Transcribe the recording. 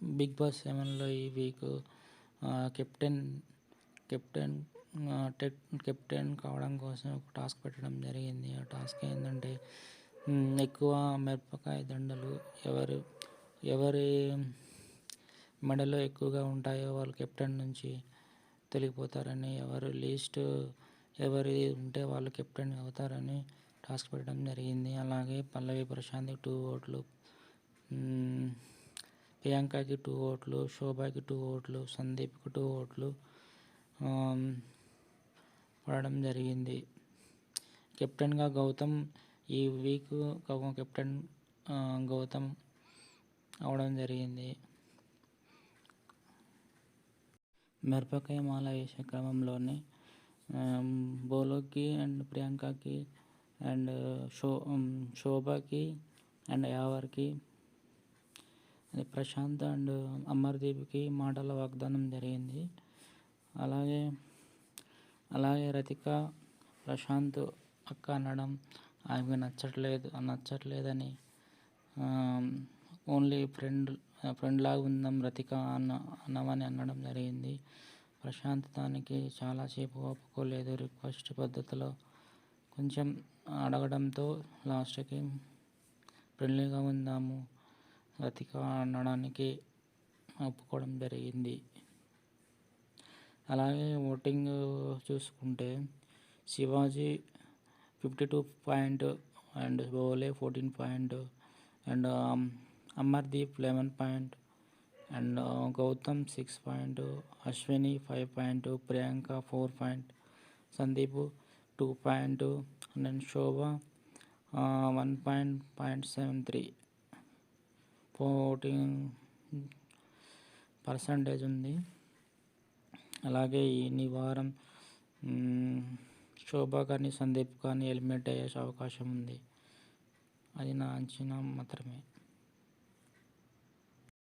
Big boss 7లో ఈ week captain captain captain కావడం కోసం ఒక టాస్క్ పెట్టడం జరిగింది. ఆ టాస్క్ ఏంటంటే ఎక్కువ మిరపకాయ దండలు ఎవరి మెడలో ఎక్కువగా ఉంటాయో వాళ్ళు కెప్టెన్ నుంచి తొలగిపోతారని, ఎవరి ఉంటే వాళ్ళు కెప్టెన్ అవుతారని టాస్క్ పెట్టడం జరిగింది. అలాగే పల్లవి ప్రశాంత్కి 2 ఓట్లు, ప్రియాంకకి 2 ఓట్లు, శోభకి 2 ఓట్లు, సందీప్కి 2 ఓట్లు పడడం జరిగింది. కెప్టెన్గా గౌతమ్ ఈ వీక్ కెప్టెన్ గౌతమ్ అవడం జరిగింది. మిరపకాయ మాల వేసే క్రమంలోనే బోలోకి అండ్ ప్రియాంకకి అండ్ శోభకి అండ్ యావర్కి ప్రశాంత్ అండ్ అమర్దీప్కి మాటల వాగ్దానం జరిగింది. అలాగే రతిక ప్రశాంత్ అక్క అనడం ఆమె నచ్చట్లేదని ఓన్లీ ఫ్రెండ్ లాగా ఉందాం రతిక అన్నమని అనడం జరిగింది. ప్రశాంత్ దానికి చాలాసేపు ఒప్పుకోలేదు. రిక్వెస్ట్ పద్ధతిలో కొంచెం అడగడంతో లాస్ట్కి ఫ్రెండ్లీగా ఉందాము రతిక అనడానికి ఒప్పుకోవడం జరిగింది. అలాగే ఓటింగ్ చూసుకుంటే Shivaji 52 point and Bhole 14 point and Amardeep 11 point and Gautam 6 point, Ashwini 5 point, Priyanka 4 point, Sandeep 2 point and Shobha 1.73 voting percentage ఉంది. అలాగే ఈ వారం శోభ కానీ సందీప్ కానీ ఎలిమినేట్ అయ్యే అవకాశం ఉంది. అది నా అంచనా మాత్రమే.